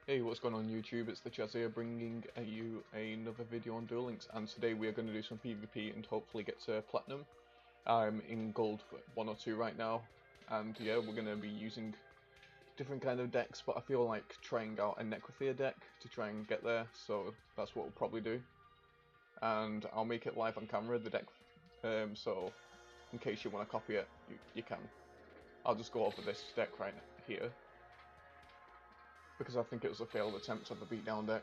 Hey, what's going on YouTube? It's the Chaz here, bringing you another video on Duel Links, and today we are going to do some PvP and hopefully get to Platinum. I'm in Gold 1 or 2 right now, and yeah, we're going to be using different kind of decks, but I feel like trying out a Necrofear deck to try and get there, so that's what we'll probably do. And I'll make it live on camera, the deck, so in case you want to copy it, you can. I'll just go over this deck right here, because I think it was a failed attempt of a beatdown deck.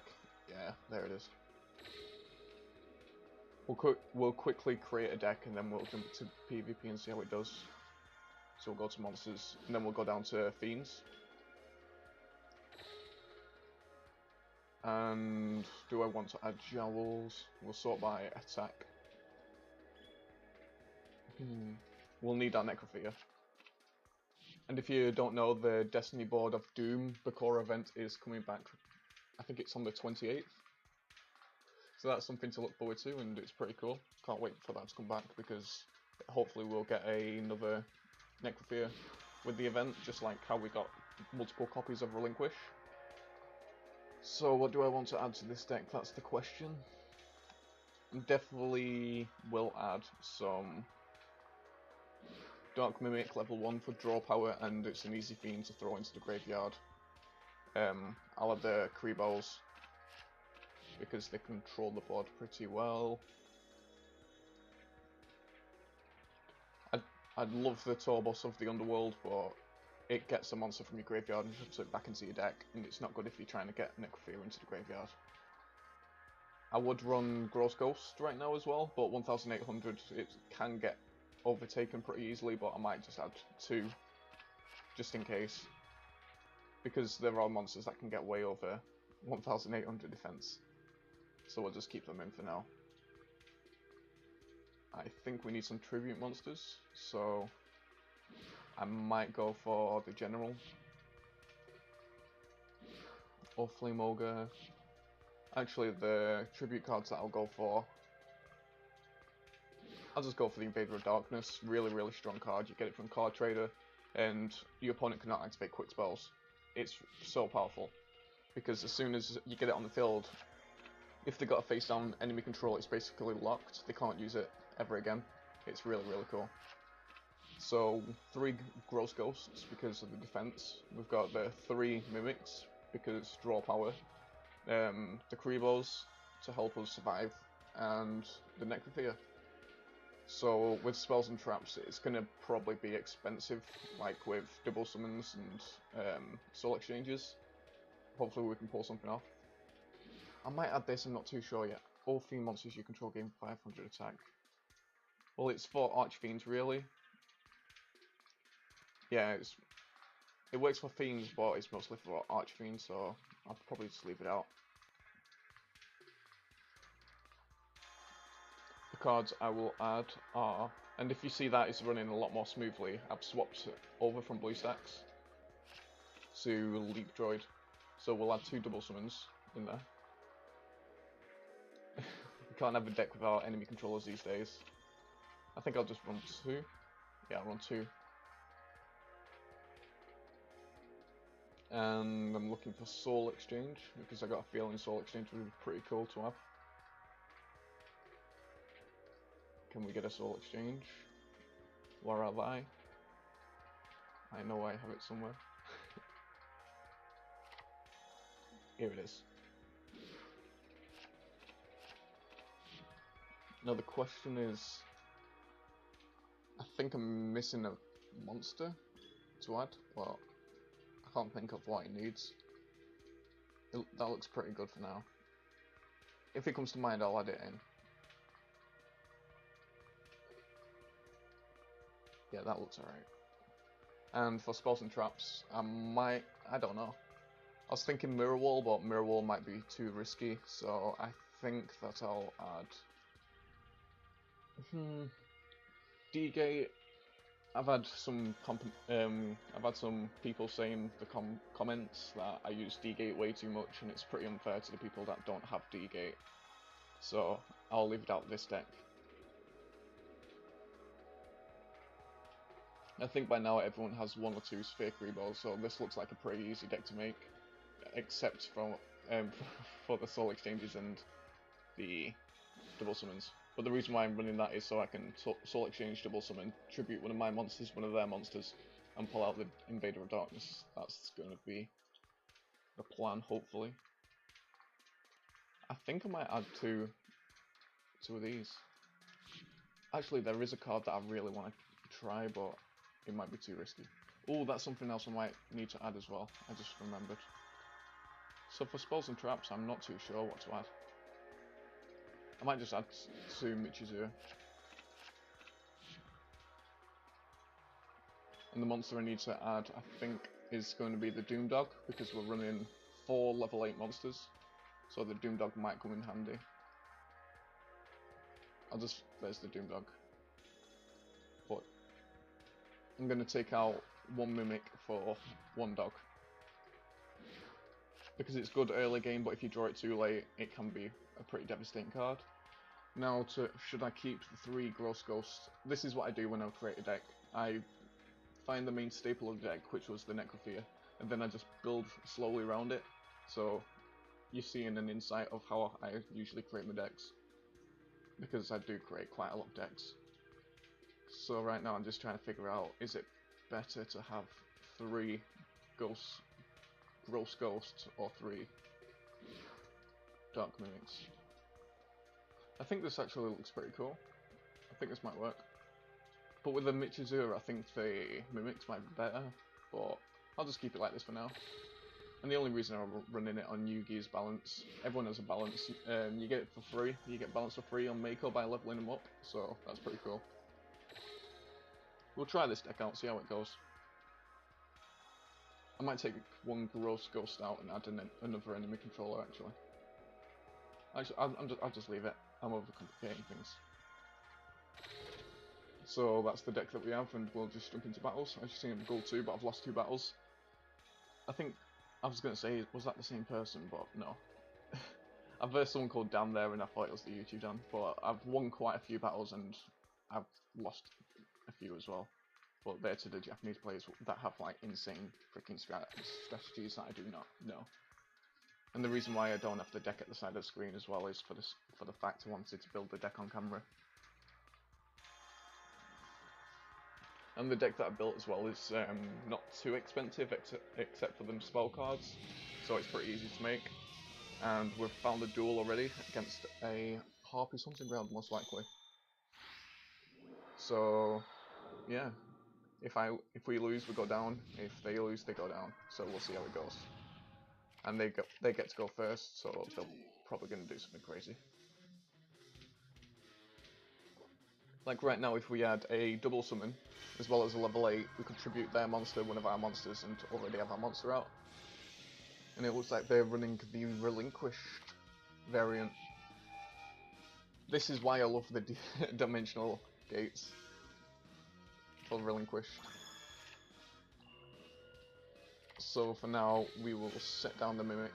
Yeah, there it is. We'll quickly create a deck and then we'll jump to PvP and see how it does. So we'll go to monsters and then we'll go down to fiends. And do I want to add jowls? We'll sort by attack. We'll need our Necrofear. And if you don't know, the Destiny board of Doom, the core event, is coming back. I think it's on the 28th. So that's something to look forward to, and it's pretty cool. Can't wait for that to come back, because hopefully we'll get another Necrofear with the event, just like how we got multiple copies of Relinquish. So what do I want to add to this deck? That's the question. Definitely will add some Dark Mimic level 1 for draw power, and it's an easy fiend to throw into the graveyard. I'll add the Creeballs, because they control the board pretty well. I'd love the Torbos of the Underworld, but it gets a monster from your graveyard and puts it back into your deck, and it's not good if you're trying to get Necrofear into the graveyard. I would run Gross Ghost right now as well, but 1800 it can get overtaken pretty easily, but I might just add 2, just in case. Because there are monsters that can get way over 1800 defense. So we'll just keep them in for now. I think we need some tribute monsters, so I might go for the general or flame ogre. Actually, the tribute cards that I'll go for, I'll just go for the Invader of Darkness. Really strong card. You get it from Card Trader, and your opponent cannot activate quick spells. It's so powerful, because as soon as you get it on the field, if they got a face down enemy control, it's basically locked. They can't use it ever again. It's really cool. So 3 Gross Ghosts because of the defense. We've got the 3 Mimics because draw power. The Creeballs to help us survive, and the Necrofear. So with spells and traps, it's gonna probably be expensive, like with double summons and soul exchanges. Hopefully we can pull something off. I might add this, I'm not too sure yet. All fiend monsters you control gain 500 attack. Well, it's for Archfiends, really. Yeah, it works for fiends, but it's mostly for Archfiends, so I'll probably just leave it out. The cards I will add are, and if you see that it's running a lot more smoothly, I've swapped over from BlueStacks to Leap Droid, so we'll add 2 double summons in there. You can't have a deck without enemy controllers these days. I think I'll just run 2. Yeah, I'll run 2. And I'm looking for Soul Exchange, because I got a feeling Soul Exchange would be pretty cool to have. Can we get a Soul Exchange? Where are they? I know I have it somewhere. Here it is. Now the question is, I think I'm missing a monster to add, but I can't think of what it needs. That looks pretty good for now. If it comes to mind, I'll add it in. Yeah, that looks alright. And for spells and traps, I don't know. I was thinking Mirror Wall, but Mirror Wall might be too risky, so I think that I'll add D-Gate. I've had some people saying the comments that I use D-Gate way too much, and it's pretty unfair to the people that don't have D-Gate. So I'll leave it out this deck. I think by now everyone has 1 or 2 Sphere Creeballs, so this looks like a pretty easy deck to make. except for for the soul exchanges and the double summons. But the reason why I'm running that is so I can soul exchange, double summon, tribute one of my monsters, one of their monsters, and pull out the Invader of Darkness. That's going to be the plan, hopefully. I think I might add two of these. Actually, there is a card that I really want to try, but it might be too risky. Oh, that's something else I might need to add as well. I just remembered. So for spells and traps, I'm not too sure what to add. I might just add two Michizuru. And the monster I need to add, I think, is going to be the Doom Dog, because we're running 4 level 8 monsters. So the Doom Dog might come in handy. There's the Doom Dog. But I'm going to take out 1 Mimic for 1 Dog. Because it's good early game, but if you draw it too late, it can be a pretty devastating card. Now, should I keep the 3 Gross Ghosts? This is what I do when I create a deck. I find the main staple of the deck, which was the Necrofear, and then I just build slowly around it. So you're seeing an insight of how I usually create my decks, because I do create quite a lot of decks. So right now I'm just trying to figure out, is it better to have 3 Gross Ghosts or 3 Dark Mimics? I think this actually looks pretty cool. I think this might work. But with the Michizuru, I think the Mimics might be better, but I'll just keep it like this for now. And the only reason I'm running it on Yugi is balance. Everyone has a balance. You get it for free. You get balance for free on Mako by leveling them up, so that's pretty cool. We'll try this deck out, see how it goes. I might take 1 Gross Ghost out and add another enemy controller, actually. I'll just leave it. I'm overcomplicating things. So that's the deck that we have, and we'll just jump into battles. As you've seen, I'm gold 2, but I've lost 2 battles. I think, I was going to say, was that the same person, but no. I've versed someone called Dan there, and I thought it was the YouTube Dan, but I've won quite a few battles, and I've lost a few as well. But they're to the Japanese players that have, like, insane freaking strategies that I do not know. And the reason why I don't have the deck at the side of the screen as well is for the fact I wanted to build the deck on camera. And the deck that I built as well is not too expensive, except for them spell cards, so it's pretty easy to make. And we've found a duel already against a Harpy's Hunting Ground, most likely. So yeah, if we lose, we go down. If they lose, they go down. So we'll see how it goes. And they get to go first, so they're probably going to do something crazy. Like right now, if we had a double summon, as well as a level 8, we could tribute their monster, one of our monsters, and already have our monster out. And it looks like they're running the Relinquished variant. This is why I love the dimensional gates for Relinquished. So for now, we will set down the Mimic,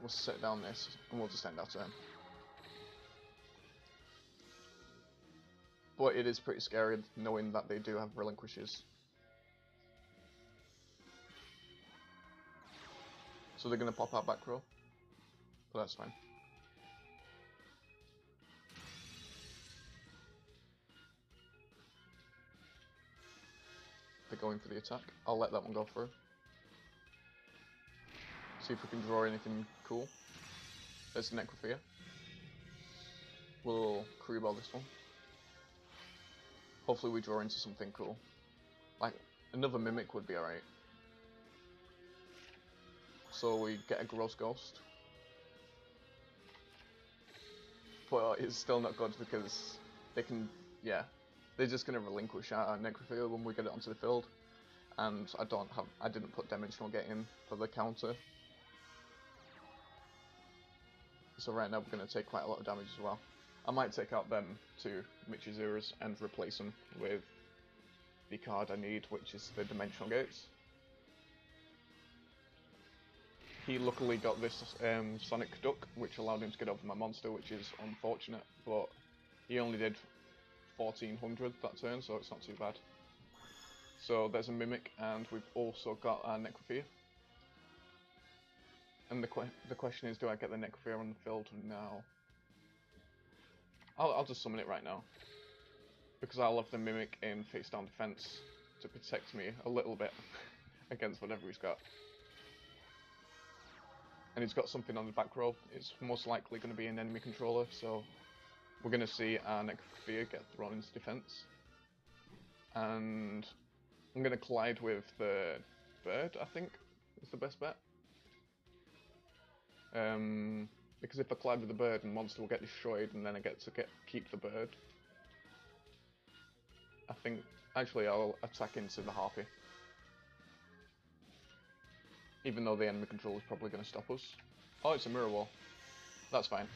we'll set down this, and we'll just end our turn. But it is pretty scary knowing that they do have Relinquishes. So they're going to pop our back row, but that's fine. They're going for the attack. I'll let that one go through. See if we can draw anything cool. There's the Necrofear. We'll crew ball this one. Hopefully we draw into something cool. Like, another Mimic would be alright. So we get a Gross Ghost. But it's still not good because they can, yeah, they're just going to relinquish our Necrofear when we get it onto the field. And I didn't put Dimensional Gate in for the counter. So right now we're going to take quite a lot of damage as well. I might take out them 2 Michizurus and replace them with the card I need, which is the Dimensional Gates. He luckily got this Sonic Duck, which allowed him to get over my monster, which is unfortunate, but he only did 1400 that turn, so it's not too bad. So there's a Mimic, and we've also got our Necrofear. And the question is, do I get the Necrofear on the field now? I'll just summon it right now. Because I'll have the Mimic in face down defense to protect me a little bit against whatever he's got. And he's got something on the back row. It's most likely going to be an enemy controller, so we're going to see our Necrofear get thrown into defense. And I'm going to collide with the bird, I think, is the best bet. Because if I collide with the bird, the monster will get destroyed, and then I get to keep the bird. I think, actually, I'll attack into the harpy. Even though the enemy control is probably going to stop us. Oh, it's a mirror wall. That's fine.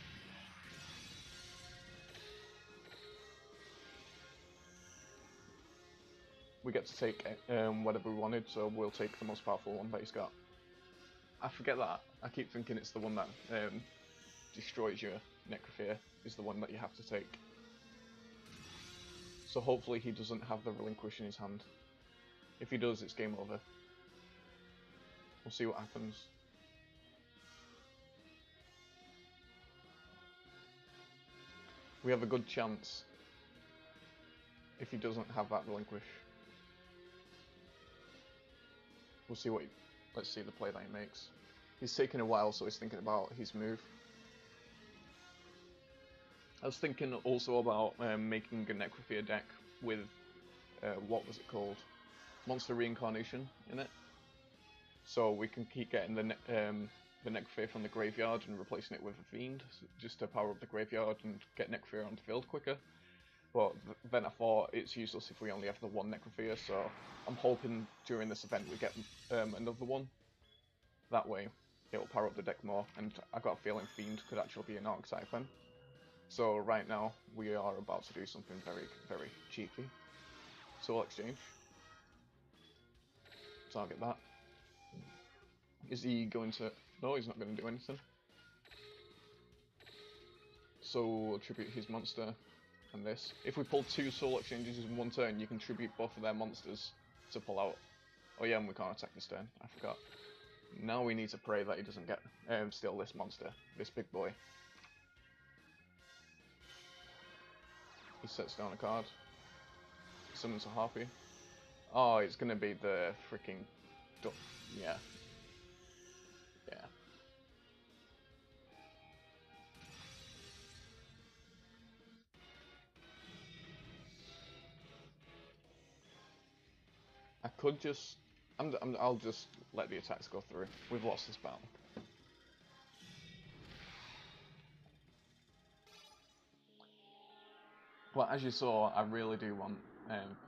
We get to take whatever we wanted, so we'll take the most powerful one that he's got. I forget that. I keep thinking it's the one that destroys your Necrofear is the one that you have to take. So hopefully he doesn't have the relinquish in his hand. If he does, it's game over. We'll see what happens. We have a good chance if he doesn't have that relinquish. We'll see what let's see the play that he makes. He's taking a while, so he's thinking about his move. I was thinking also about making a Necrofear deck with, what was it called? Monster Reincarnation in it. So we can keep getting the Necrofear from the graveyard and replacing it with a fiend, just to power up the graveyard and get Necrofear on the field quicker. But then I thought it's useless if we only have the one Necrofear, so I'm hoping during this event we get another one. That way it'll power up the deck more, and I got a feeling Fiend could actually be an archetype then. So right now we are about to do something very, very cheeky. Soul Exchange. Target that. Is he going to... No, he's not going to do anything. So we'll tribute his monster and this. If we pull 2 Soul Exchanges in one turn, you can tribute both of their monsters to pull out. Oh yeah, and we can't attack this turn, I forgot. Now we need to pray that he doesn't get steal this monster, this big boy. He sets down a card. Summons a harpy. Oh, it's gonna be the freaking... Yeah. Yeah. I could just... I'll just let the attacks go through. We've lost this battle. Well, as you saw, I really do want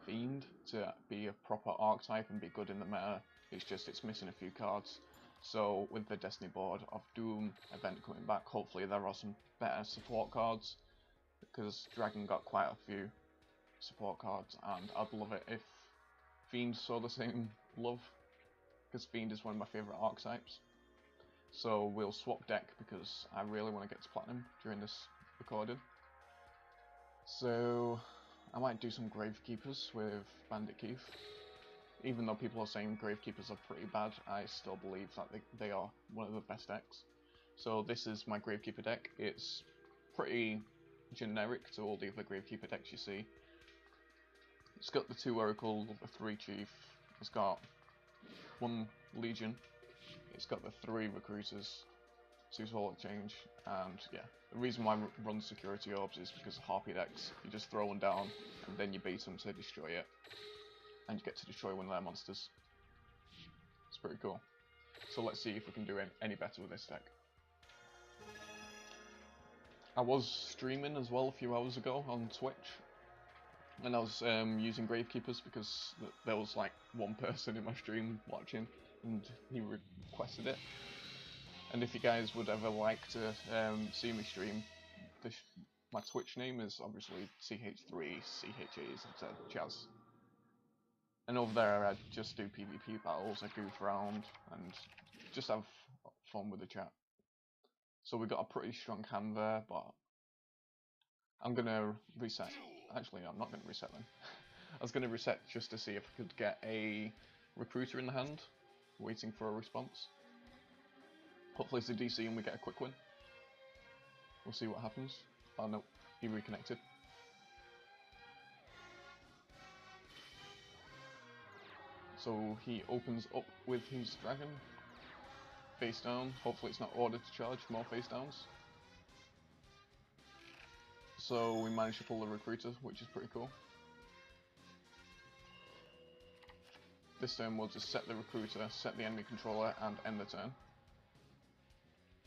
Fiend to be a proper archetype and be good in the meta. It's just it's missing a few cards. So with the Destiny board of Doom event coming back, hopefully there are some better support cards, because Dragon got quite a few support cards, and I'd love it if Fiend saw the same love, because Fiend is one of my favourite archetypes. So we'll swap deck because I really want to get to Platinum during this recording. So I might do some Gravekeepers with Bandit Keith. Even though people are saying Gravekeepers are pretty bad, I still believe that they are one of the best decks. So this is my Gravekeeper deck. It's pretty generic to all the other Gravekeeper decks you see. It's got the 2 Oracle, the 3 Chief, it's got 1 Legion, it's got the 3 Recruiters, 2 Soul Exchange, and yeah. The reason why I run Security Orbs is because of Harpy decks. You just throw one down, and then you beat them to destroy it. And you get to destroy one of their monsters. It's pretty cool. So let's see if we can do any better with this deck. I was streaming as well a few hours ago on Twitch. And I was using Gravekeepers because there was like 1 person in my stream watching, and he requested it. And if you guys would ever like to see me stream, my Twitch name is obviously CH3CHAZ. And over there I just do PvP battles, I goof around, and just have fun with the chat. So we got a pretty strong hand there, but I'm gonna reset. Actually, I'm not gonna reset then. I was gonna reset just to see if I could get a Recruiter in the hand, waiting for a response. Hopefully it's a DC and we get a quick win. We'll see what happens. Oh no, he reconnected. So he opens up with his dragon. Face down. Hopefully it's not ordered to charge. More face downs. So we managed to pull the recruiter, which is pretty cool. This turn we'll just set the recruiter, set the enemy controller, and end the turn.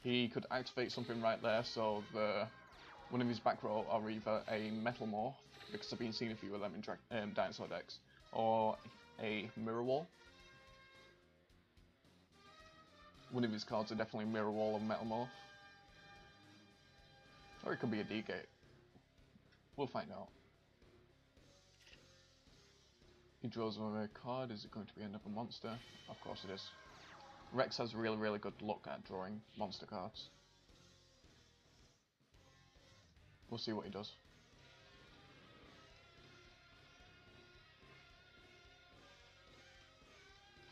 He could activate something right there, so one of his back row are either a metal morph, because I've been seeing a few of them in dinosaur decks, or a mirror wall. One of his cards are definitely mirror wall or metal morph. Or it could be a D-gate. We'll find out. He draws another card. Is it going to be another monster? Of course it is. Rex has really, really good luck at drawing monster cards. We'll see what he does.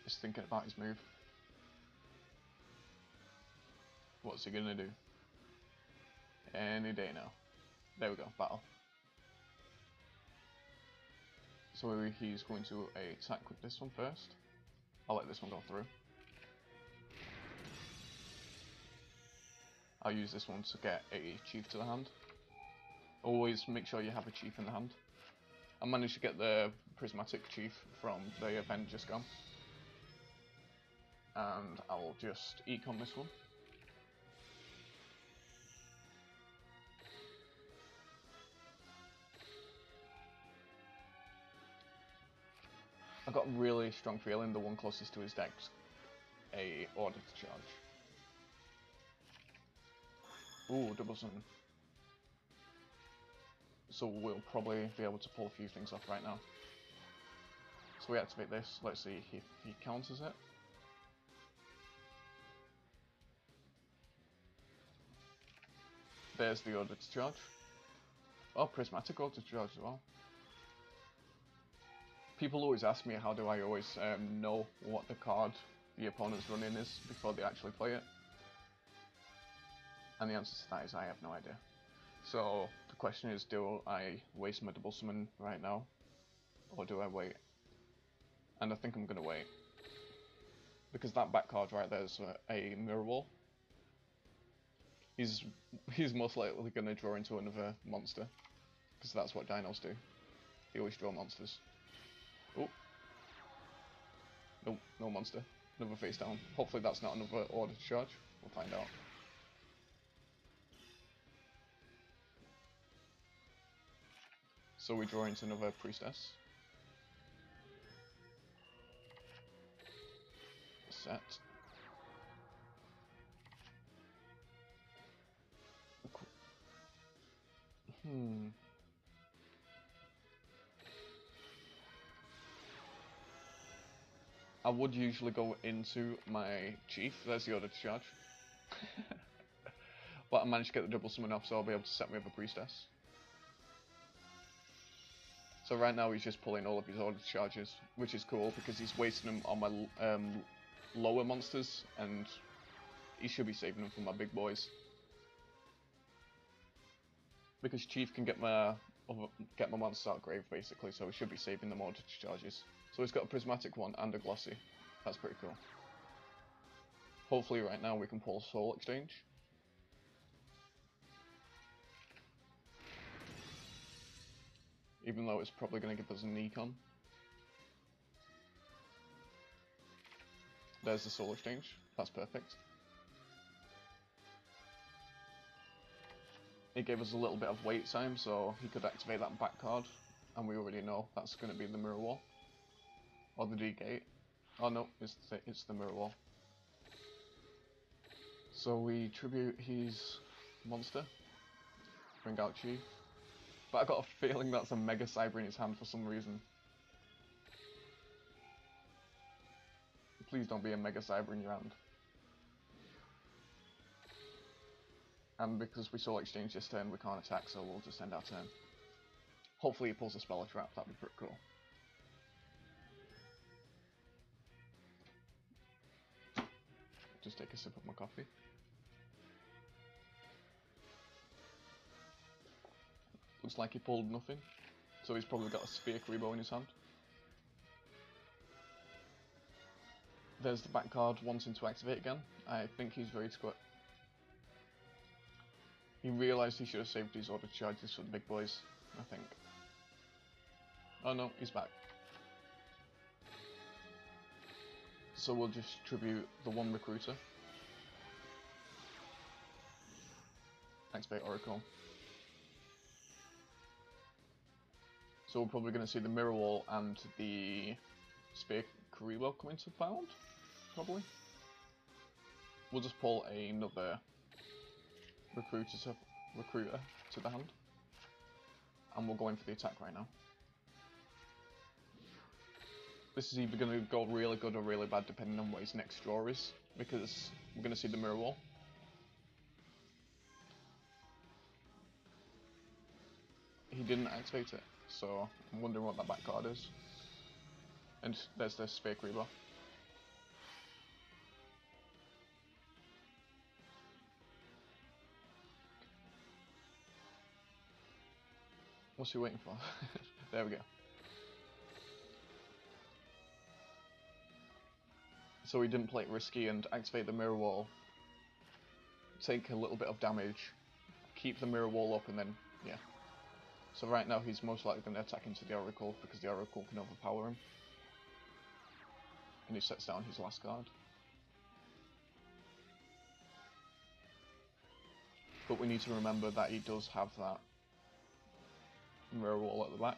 He's thinking about his move. What's he gonna do? Any day now. There we go, battle. So he's going to attack with this one first. I'll let this one go through. I'll use this one to get a chief to the hand. Always make sure you have a chief in the hand. I managed to get the prismatic chief from the event just gone. And I'll just econ this one. I got a really strong feeling the one closest to his deck's a order to charge. Ooh, double summon. So we'll probably be able to pull a few things off right now. So we activate this, let's see if he counters it. There's the order to charge. Oh, prismatic order to charge as well. People always ask me how do I always know what the card the opponent's running is before they actually play it. And the answer to that is I have no idea. So the question is, do I waste my double summon right now? Or do I wait? And I think I'm going to wait. Because that back card right there is a mirror wall. He's most likely going to draw into another monster. Because that's what dinos do. They always draw monsters. Oh. Nope, no monster. Another face down. Hopefully that's not another order to charge. We'll find out. So we draw into another priestess. Set. I would usually go into my chief. There's the order to charge. But I managed to get the double summon off, so I'll be able to set me up a priestess. So right now he's just pulling all of his order charges, which is cool because he's wasting them on my lower monsters, and he should be saving them for my big boys. Because Chief can get my monsters out of grave basically, so he should be saving them order charges. So he's got a prismatic one and a glossy. That's pretty cool. Hopefully right now we can pull Soul Exchange. Even though it's probably going to give us an econ. There's the Soul Exchange. That's perfect. It gave us a little bit of wait time, so he could activate that back card. And we already know that's going to be the Mirror Wall. Or the D-Gate. Oh no, it's the Mirror Wall. So we tribute his monster. Bring out Chief. But I got a feeling that's a Mega Cyber in his hand for some reason. Please don't be a Mega Cyber in your hand. And because we Soul Exchange this turn, we can't attack, so we'll just end our turn. Hopefully he pulls a Spell Trap, that'd be pretty cool. just take a sip of my coffee. Looks like he pulled nothing, so he's probably got a Spear Kuriboh in his hand. There's the back card wanting to activate again. I think he's ready to quit. He realised he should have saved his auto charges for the big boys, I think. Oh no, he's back. So we'll just tribute the one recruiter. Activate Oracle. So we're probably going to see the Mirror Wall and the Spear Kuriboh come into bound, probably. We'll just pull another recruiter to the hand, and we'll go in for the attack right now. This is either going to go really good or really bad depending on what his next draw is, because we're going to see the Mirror Wall. He didn't activate it, so I'm wondering what that back card is. And there's the Spear Kuriboh. What's he waiting for? There we go. So he didn't play it risky and activate the Mirror Wall. Take a little bit of damage, keep the Mirror Wall up, and then, yeah. So right now he's most likely going to attack into the Oracle, because the Oracle can overpower him. And he sets down his last card. But we need to remember that he does have that Mirror Wall at the back.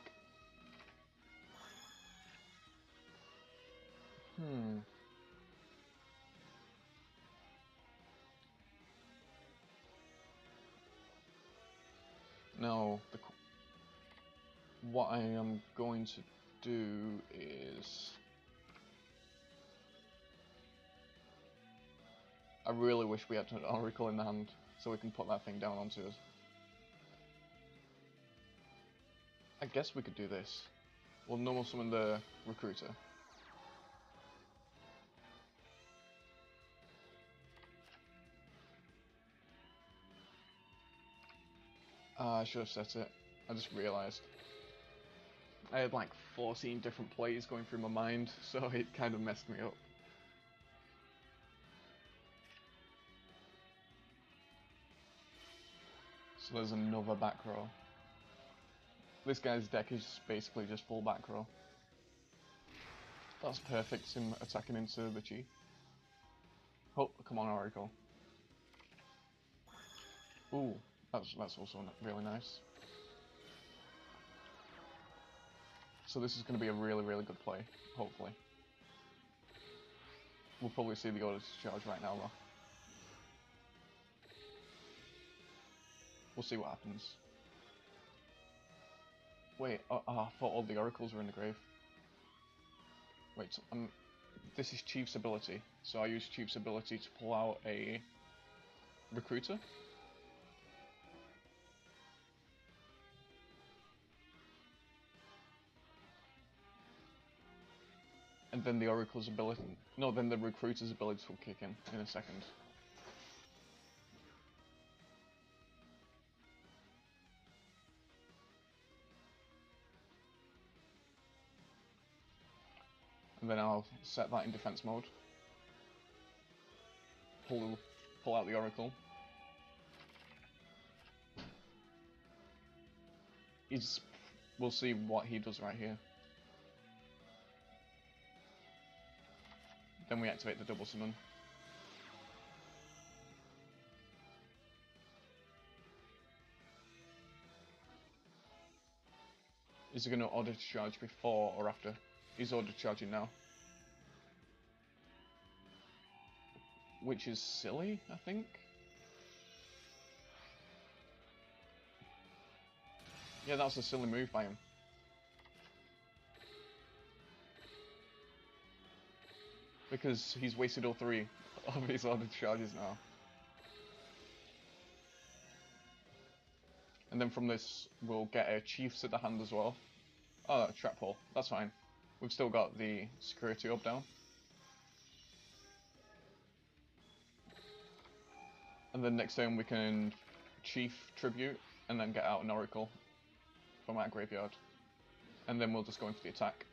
Now, what I am going to do is... I really wish we had an Oracle in the hand, so we can put that thing down onto us. I guess we could do this. We'll normal summon the recruiter. I should have set it. I just realised. I had like 14 different plays going through my mind, so it kind of messed me up. So there's another back row. This guy's deck is basically just full back row. That's perfect, him attacking into the Chi. Oh, come on, Oracle. Ooh, that's also really nice. So this is going to be a really, really good play, hopefully. We'll probably see the auto charge right now, though. We'll see what happens. Wait, I thought all the oracles were in the grave. Wait, so, this is Chief's ability, so I use Chief's ability to pull out a recruiter. And then the oracle's ability, no, then the recruiter's ability will kick in a second. And then I'll set that in defense mode. Pull out the oracle. We'll see what he does right here. Then we activate the double summon. Is he going to auto charge before or after? He's auto charging now. Which is silly, I think. Yeah, that was a silly move by him. Because he's wasted all 3 of his auto charges now. And then from this, we'll get a Chiefs at the hand as well. Oh, trap hole. That's fine. We've still got the security up down. And then next turn we can Chief Tribute and then get out an Oracle from our graveyard. And then we'll just go in for the attack.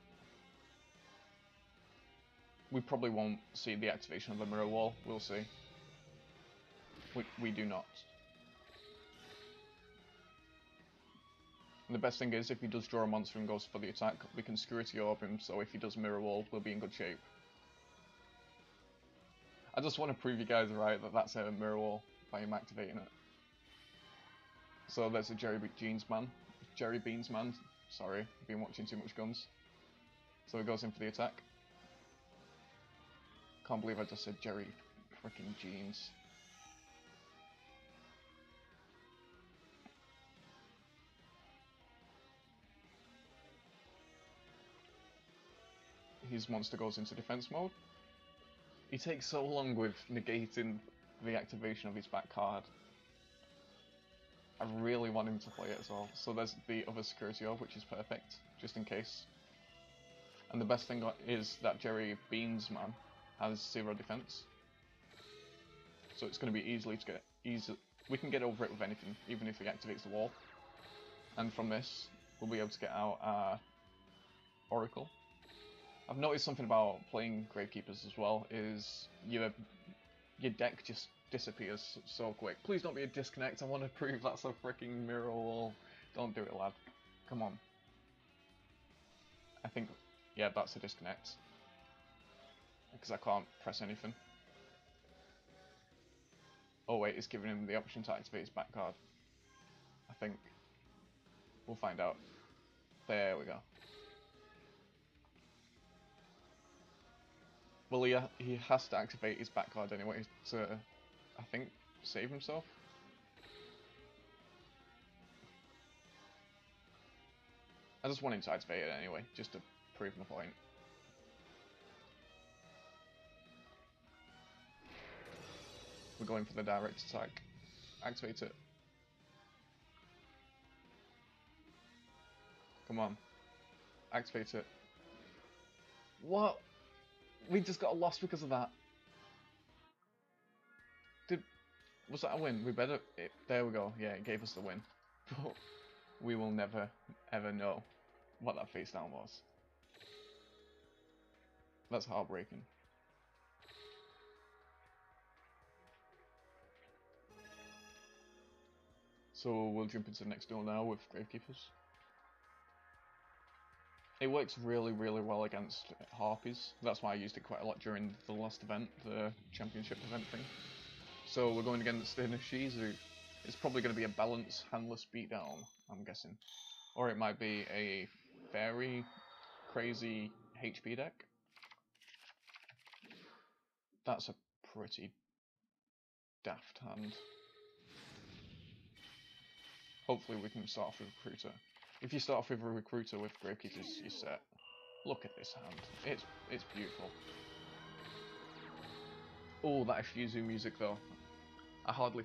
We probably won't see the activation of the Mirror Wall, we'll see. We do not. And the best thing is, if he does draw a monster and goes for the attack, we can Security Orb him, so if he does Mirror Wall, we'll be in good shape. I just want to prove you guys right that that's a Mirror Wall by him activating it. So there's a Jerry Beans man. Sorry, I've been watching too much Guns. So he goes in for the attack. Can't believe I just said Jerry freaking Jeans. His monster goes into defense mode. He takes so long with negating the activation of his back card. I really want him to play it as well. So there's the other Security Orb, which is perfect, just in case. And the best thing is that Jerry Beans man has 0 defense. So it's going to be we can get over it with anything, even if he activates the wall. And from this, we'll be able to get out our Oracle. I've noticed something about playing Gravekeepers as well, is your deck just disappears so quick. Please don't be a disconnect, I want to prove that's a freaking Mirror Wall. Don't do it, lad. Come on. I think, yeah, that's a disconnect. Because I can't press anything. Oh wait, it's giving him the option to activate his back card. I think. We'll find out. There we go. Well, he has to activate his back card anyway to, I think, save himself. I just want him to activate it anyway, just to prove my point. We're going for the direct attack. Activate it. Come on. Activate it. What? We just got a loss because of that. Was that a win? We better... there we go. Yeah, it gave us the win. But we will never, ever know what that face down was. That's heartbreaking. So we'll jump into the next duel now with Gravekeepers. It works really, really well against Harpies. That's why I used it quite a lot during the last event, the championship event thing. So we're going against the Shizu. It's probably going to be a balanced, handless beatdown, I'm guessing. Or it might be a very crazy HP deck. That's a pretty daft hand. Hopefully we can start off with Recruiter. If you start off with a Recruiter with Gravekeepers, you're set. Look at this hand. It's beautiful. Oh, that Shizu music though. I hardly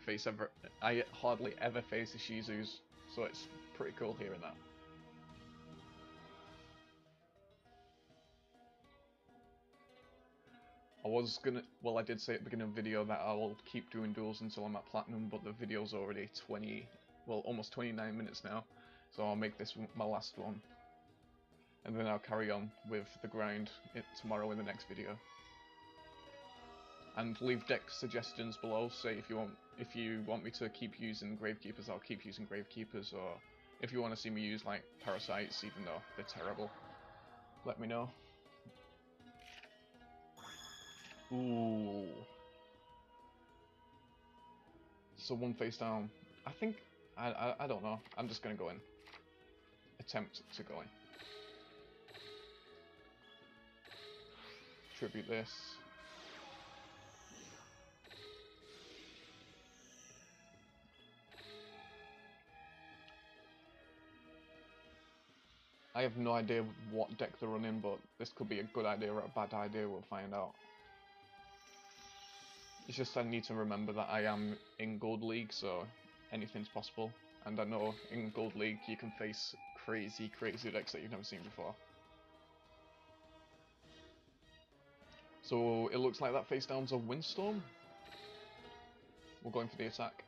ever face the Shizus, so it's pretty cool hearing that. I did say at the beginning of the video that I will keep doing duels until I'm at Platinum, but the video's already almost 29 minutes now, so I'll make this my last one. And then I'll carry on with the grind tomorrow in the next video. And leave deck suggestions below, say if you want me to keep using Gravekeepers, I'll keep using Gravekeepers, or if you want to see me use like Parasites, even though they're terrible, let me know. Ooh. So one face down. I think, I don't know, I'm just gonna go in. Attempt to go in. Tribute this. I have no idea what deck they're running, but this could be a good idea or a bad idea, we'll find out. It's just I need to remember that I am in Gold League, so anything's possible. And I know in Gold League you can face crazy decks that you've never seen before. So it looks like that face down's a Windstorm. we're going for the attack.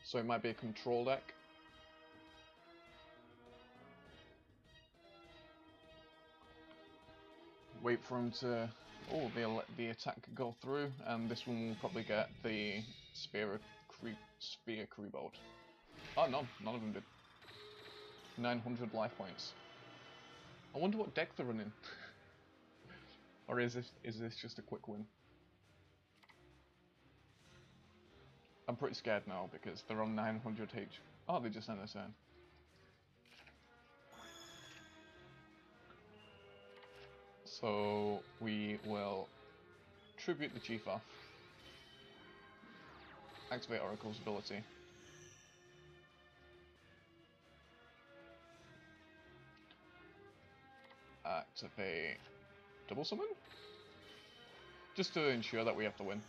So it might be a control deck. Wait for him to... Oh, the attack could go through, and this one will probably get the spear Creebolt. Oh, no, none of them did. 900 life points. I wonder what deck they're running. Or is this just a quick win? I'm pretty scared now because they're on 900 H. Oh, they just end their turn. So we will tribute the Chief off. Activate Oracle's ability. Activate double summon? Just to ensure that we have to win.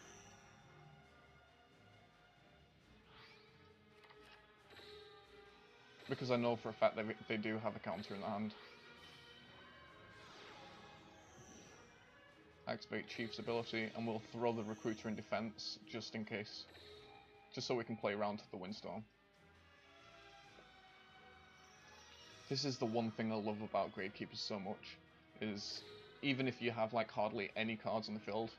Because I know for a fact that they do have a counter in the hand. Activate Chief's ability, and we'll throw the Recruiter in defense, just in case. Just so we can play around to the Windstorm. This is the one thing I love about Gravekeepers so much, is even if you have like hardly any cards on the field,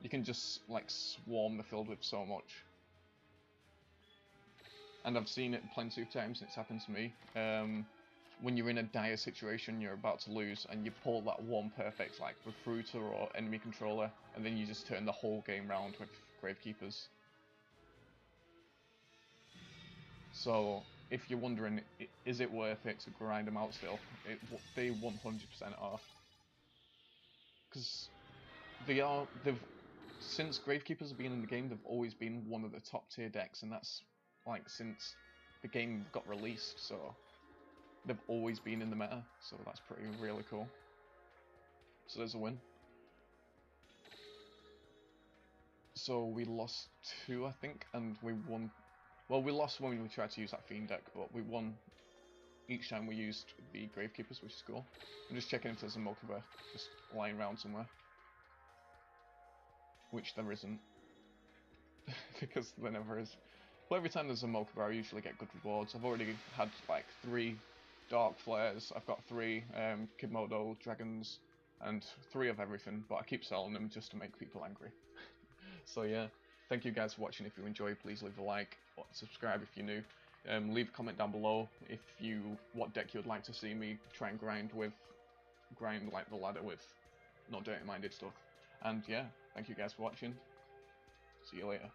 you can just like swarm the field with so much. And I've seen it plenty of times, and it's happened to me. When you're in a dire situation, you're about to lose, and you pull that one perfect like Recruiter or enemy controller, and then you just turn the whole game round with Gravekeepers. So, if you're wondering, is it worth it to grind them out still? They 100% are. Because since Gravekeepers have been in the game, they've always been one of the top tier decks, and that's like since the game got released, so they've always been in the meta, so that's really cool. So there's a win. So we lost 2, I think, and we won. Well, we lost when we tried to use that Fiend deck, but we won each time we used the Gravekeepers, which is cool. I'm just checking if there's a Mokuba just lying around somewhere. Which there isn't. Because there never is. But every time there's a Mokuba, I usually get good rewards. I've already had like 3 Dark Flares, I've got 3 Kimodo Dragons, and 3 of everything, but I keep selling them just to make people angry. So yeah, thank you guys for watching. If you enjoyed, please leave a like, or subscribe if you're new. Leave a comment down below what deck you would like to see me try and grind like the ladder with, not dirty minded stuff. And yeah, thank you guys for watching. See you later.